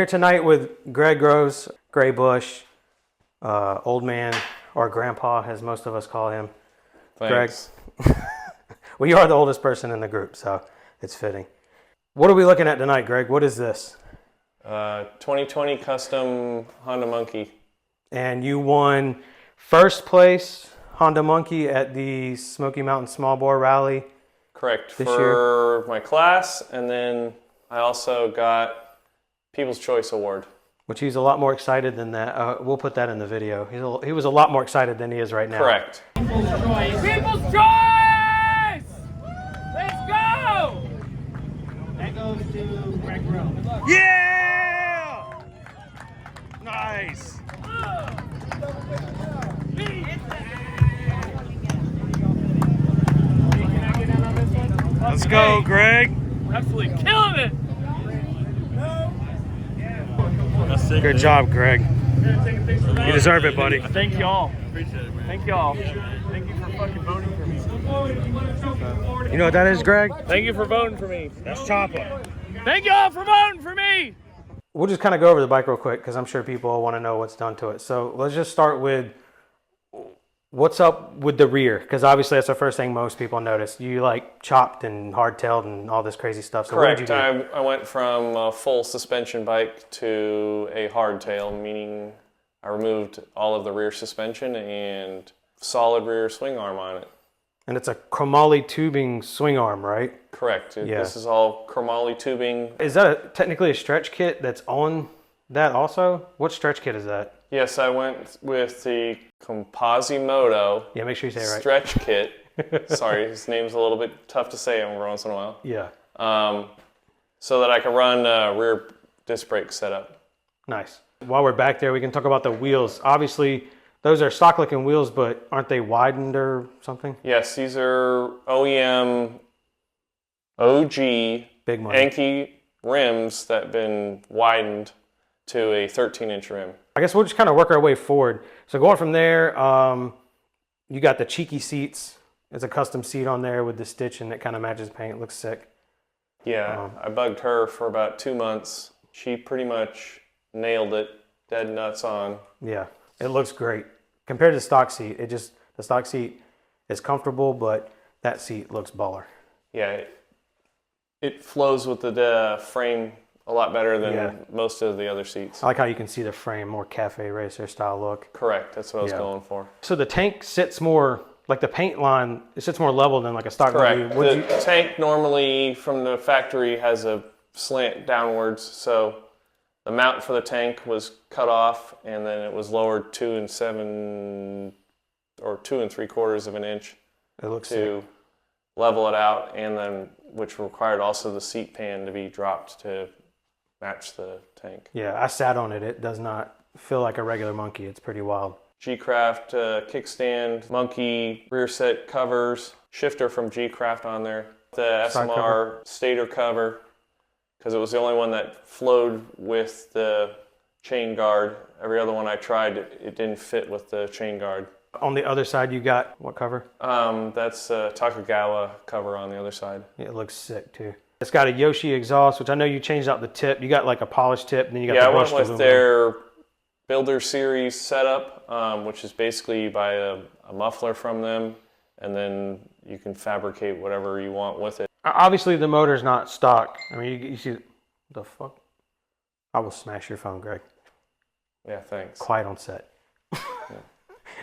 here tonight with Greg Groves, Gray Bush, old man, or grandpa, as most of us call him. Thanks. Greg, well, you are the oldest person in the group, so it's fitting. What are we looking at tonight, Greg? What is this? 2020 custom Honda Monkey. And you won first place Honda Monkey at the Smoky Mountain Small Bore Rally. Correct, this for year. My class, and then I also got People's Choice Award. Which he's a lot more excited than that. We'll put that in the video. He was a lot more excited than he is right now. Correct. People's Choice! Let's go! That goes to Greg Groves. Yeah! Nice. Let's go, Greg. Absolutely killing it. Good job, Greg. You deserve it, buddy. Thank y'all. Appreciate it, man. Thank y'all. Thank you for fucking voting for me. You know what that is, Greg? Thank you for voting for me. That's Chopper. Thank y'all for voting for me. We'll just kind of go over the bike real quick because I'm sure people want to know what's done to it. So let's just start with what's up with the rear, because obviously that's the first thing most people notice. You like chopped and hardtailed and all this crazy stuff. So Correct. What did you do? I went from a full suspension bike to a hardtail, meaning I removed all of the rear suspension and solid rear swing arm on it. And it's a chromoly tubing swing arm, right? Correct. Yeah. This is all chromoly tubing. Is that technically a stretch kit that's on that also? What stretch kit is that? Yes, I went with the Composimoto Yeah, make sure you say it right. stretch kit. Sorry, his name's a little bit tough to say every once in a while. Yeah. So that I can run rear disc brake setup. Nice. While we're back there, we can talk about the wheels. Obviously, those are stock looking wheels, but aren't they widened or something? Yes, these are OEM OG Big money. Anki rims that have been widened to a 13-inch rim. I guess we'll just kind of work our way forward. So going from there, you got the cheeky seats. There's a custom seat on there with the stitch and it kind of matches paint. It looks sick. Yeah, I bugged her for about 2 months. She pretty much nailed it, dead nuts on. Yeah, it looks great. Compared to the stock seat, the stock seat is comfortable, but that seat looks baller. Yeah, it flows with the frame a lot better than most of the other seats. I like how you can see the frame, more cafe racer style look. Correct, that's what I was going for. So the tank sits more, like the paint line, it sits more level than like a stock. Correct. The tank normally from the factory has a slant downwards, so the mount for the tank was cut off and then it was lowered 2 7 or 2 3/4 of an inch It looks to sick. level it out, and then which required also the seat pan to be dropped to match the tank. Yeah, I sat on it. It does not feel like a regular monkey. It's pretty wild. G-Craft kickstand, monkey rear set covers, shifter from G-Craft on there, the SMR stator cover, because it was the only one that flowed with the chain guard. Every other one I tried, it didn't fit with the chain guard. On the other side, you got what cover? That's a Takagawa cover on the other side. Yeah, it looks sick too. It's got a Yoshi exhaust, which I know you changed out the tip. You got like a polished tip, and then you got the brushed I went aluminum. with their Builder Series setup, which is basically you buy a muffler from them, and then you can fabricate whatever you want with it. Obviously, the motor's not stock. I mean, you see, the fuck? I will smash your phone, Greg. Yeah, thanks. Quiet on set.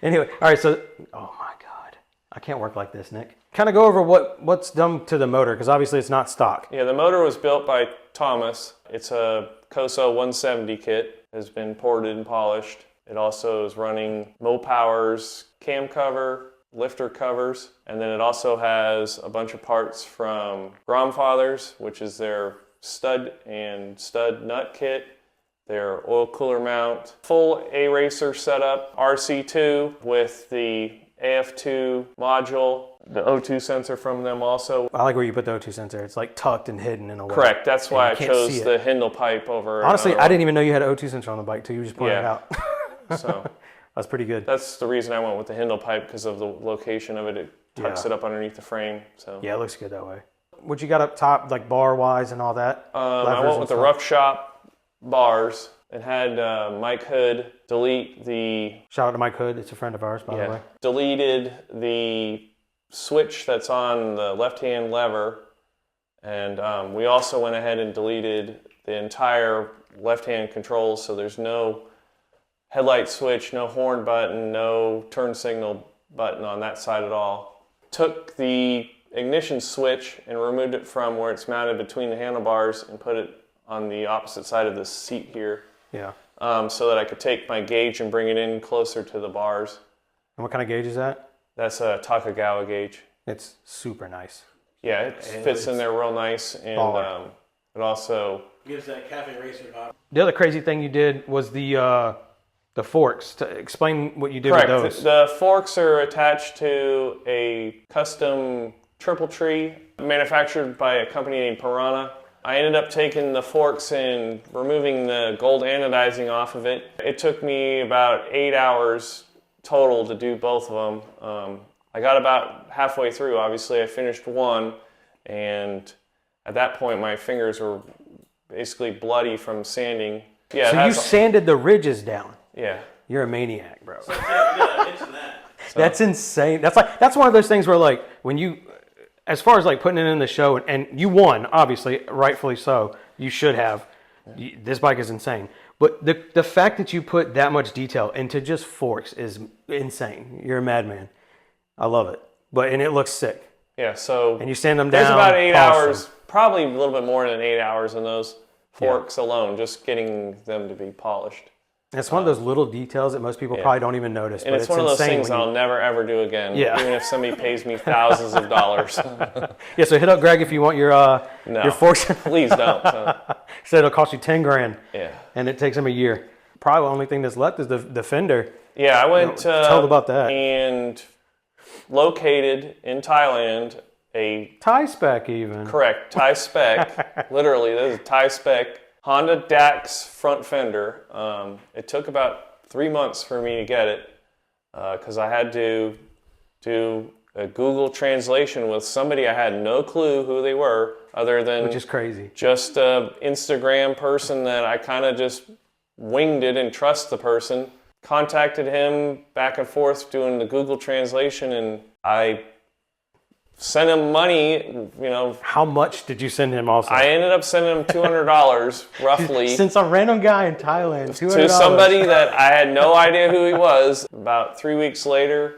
Anyway, all right, so, oh my God. I can't work like this, Nick. Kind of go over what's done to the motor, because obviously it's not stock. Yeah, the motor was built by Thomas. It's a Koso 170 kit, has been ported and polished. It also is running Mopower's cam cover, lifter covers, and then it also has a bunch of parts from Gromfather's, which is their stud and stud nut kit, their oil cooler mount, full A-Racer setup, RC2 with the AF2 module, the O2 sensor from them also. I like where you put the O2 sensor. It's like tucked and hidden in a way. Correct, that's why I you can't see chose it. the Hindle pipe over. Honestly, I didn't even know you had an O2 sensor on the bike till you just pointed it out. So that's pretty good. that's the reason I went with the Hindle pipe, because of the location of it. It tucks it up underneath the frame. So yeah, it looks good that way. What you got up top, like bar wise and all that? I went with the Rough Shop bars. It had Mike Hood delete the... Shout out to Mike Hood. It's a friend of ours, by the way. Deleted the switch that's on the left-hand lever. And we also went ahead and deleted the entire left-hand controls, so there's no headlight switch, no horn button, no turn signal button on that side at all. Took the ignition switch and removed it from where it's mounted between the handlebars and put it on the opposite side of the seat here. Yeah. So that I could take my gauge and bring it in closer to the bars. And what kind of gauge is that? That's a Takagawa gauge. It's super nice. Yeah, it fits in there real nice, and it also gives that cafe racer vibe. The other crazy thing you did was the forks. Explain what you did with those. The forks are attached to a custom triple tree manufactured by a company named Piranha. I ended up taking the forks and removing the gold anodizing off of it. It took me about 8 hours total to do both of them. I got about halfway through. Obviously, I finished one, and at that point, my fingers were basically bloody from sanding. Yeah. So you sanded the ridges down. Yeah. You're a maniac, bro. So mention that. That's insane. That's one of those things where, like, when you, as far as like putting it in the show, and you won, obviously, rightfully so. You should have. This bike is insane. But the fact that you put that much detail into just forks is insane. You're a madman. I love it. And it looks sick. Yeah, so... And you sand them down. There's about 8 hours, probably a little bit more than 8 hours in those forks alone, just getting them to be polished. And it's one of those little details that most people probably don't even notice. And it's one of those things I'll never, ever do again, even if somebody pays me thousands of dollars. Yeah, so hit up Greg if you want your forks. Please don't. He said it'll cost you $10,000. Yeah. And it takes him a year. Probably the only thing that's left is the fender. Yeah, I went tell about that. And located in Thailand a tie spec even. Correct, tie spec. Literally, this is a tie spec Honda Dax front fender. It took about 3 months for me to get it because I had to do a Google translation with somebody I had no clue who they were, other than which is crazy. Just an Instagram person that I kind of just winged it and trust the person. Contacted him back and forth doing the Google translation, and I sent him money, How much did you send him also? I ended up sending him $200 roughly. Since a random guy in Thailand, $200. To somebody that I had no idea who he was. About 3 weeks later,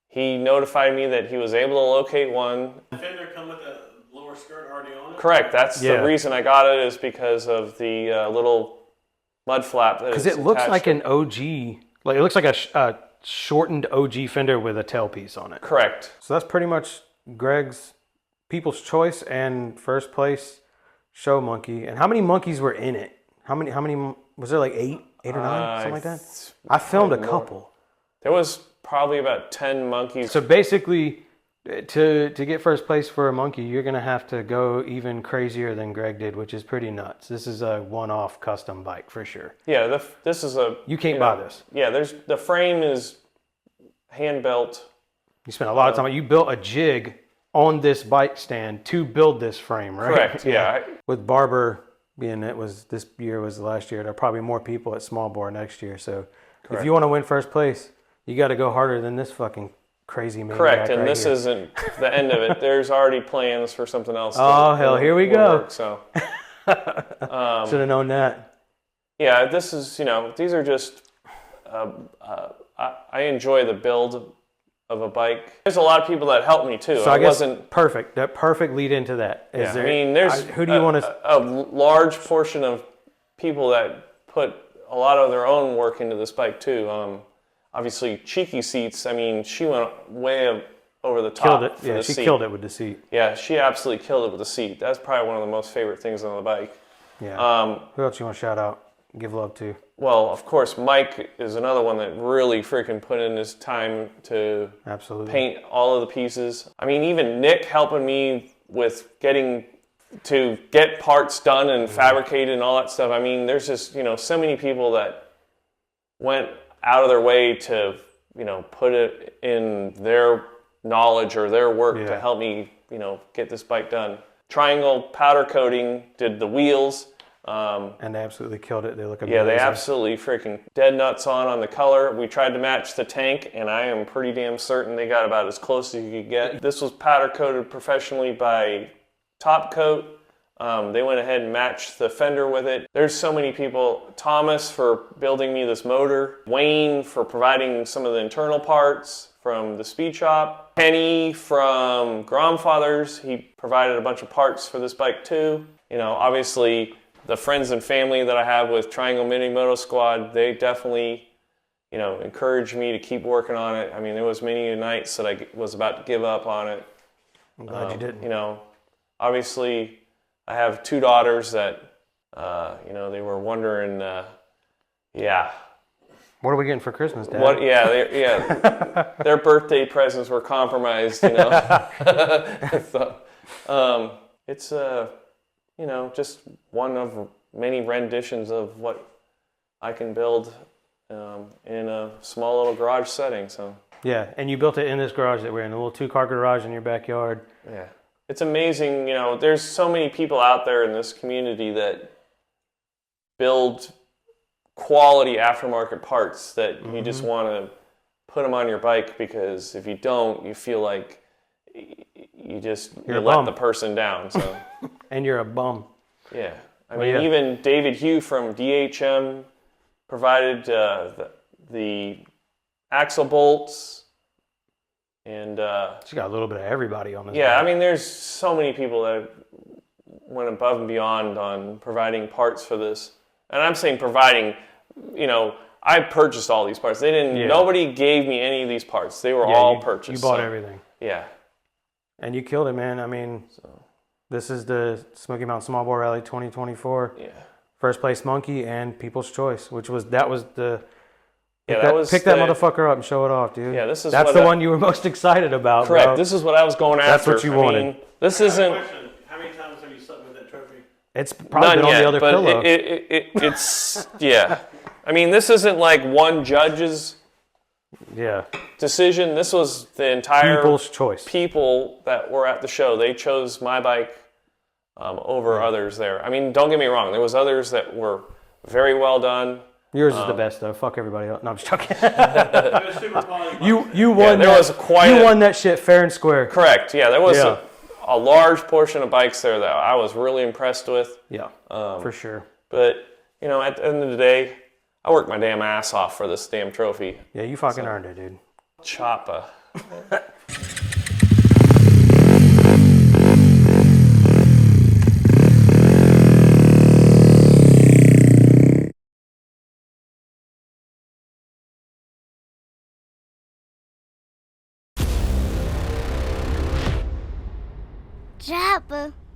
he notified me that he was able to locate one. The fender come with a lower skirt already on it? Correct. That's the reason I got it, is because of the little mud flap. Because it looks like an OG, like it looks like a shortened OG fender with a tailpiece on it. Correct. So that's pretty much Greg's People's Choice and first place show monkey. And how many monkeys were in it? How many was there, like eight or nine, something like that? I filmed a couple. There was probably about 10 monkeys. So basically, to get first place for a monkey, you're gonna have to go even crazier than Greg did, which is pretty nuts. This is a one-off custom bike for sure. Yeah, this is a... You can't buy this. Yeah, the frame is hand built. You spent a lot of time. You built a jig on this bike stand to build this frame, right? Correct, yeah. With Barber being this year was the last year, there are probably more people at Small Bore next year. So if you want to win first place, you got to go harder than this fucking crazy man. Correct, and this isn't the end of it. There's already plans for something else. Hell, here we go. Work, so should have known that. Yeah, this is, these are just, I enjoy the build of a bike. There's a lot of people that helped me too. So I guess perfect. That perfect lead into that. There's who do you want to? A large portion of people that put a lot of their own work into this bike too. Obviously, Cheeky Seats. She went way over the top. Killed it. For yeah, the she seat. killed it with the seat. Yeah, she absolutely killed it with the seat. That's probably one of the most favorite things on the bike. Yeah. Who else you want to shout out? Give love to? Well, of course, Mike is another one that really freaking put in his time to paint all of the pieces. Even Nick helping me with get parts done and fabricated and all that stuff. There's just, so many people that went out of their way to, put it in their knowledge or their work to help me, get this bike done. Triangle powder coating, did the wheels. And they absolutely killed it. They look amazing. Yeah, they absolutely freaking dead nuts on the color. We tried to match the tank, and I am pretty damn certain they got about as close as you could get. This was powder coated professionally by Top Coat. They went ahead and matched the fender with it. There's so many people. Thomas for building me this motor. Wayne for providing some of the internal parts from the speed shop. Penny from Grandfather's. He provided a bunch of parts for this bike too. You know, obviously the friends and family that I have with Triangle Mini Moto Squad, they definitely, you know, encouraged me to keep working on it. I mean, there was many nights that I was about to give up on it. I'm glad you didn't. You know, obviously I have 2 daughters that, you know, they were wondering, yeah. What are we getting for Christmas, Dad? What? Yeah, their birthday presents were compromised, you know. So, it's, you know, just one of many renditions of what I can build in a small little garage setting, so. Yeah, and you built it in this garage that we're in, a little 2-car garage in your backyard. Yeah. It's amazing, you know, there's so many people out there in this community that build quality aftermarket parts that you just want to put them on your bike, because if you don't, you feel like you let the person down. So. And you're a bum. Yeah. I mean, even David Hugh from DHM provided the axle bolts. And she got a little bit of everybody on this. Yeah, bike. I mean, there's so many people that went above and beyond on providing parts for this. And I'm saying providing, you know, I purchased all these parts. They didn't. Yeah. Nobody gave me any of these parts. They were all purchased. You bought everything. Yeah. And you killed it, man. I mean, this is the Smoky Mountain Small Bore Rally 2024. Yeah. First place monkey and People's Choice, pick that motherfucker up and show it off, dude. Yeah, that's the one you were most excited about. Correct. Bro. This is what I was going after. That's what you wanted. Mean, this isn't. Question: how many times have you slept with that trophy? It's probably been on the other pillow. It's yeah. I mean, this isn't like one judge's decision. This was the entire People's Choice. People that were at the show, they chose my bike over others there. I mean, don't get me wrong. There was others that were very well done. Yours is the best, though. Fuck everybody else. No, I'm just joking. It was super quality. You won. You won that shit fair and square. Correct. Yeah, there was a large portion of bikes there that I was really impressed with. Yeah, for sure. But you know, at the end of the day, I worked my damn ass off for this damn trophy. Yeah, you fucking earned it, dude. Choppa. Chopper.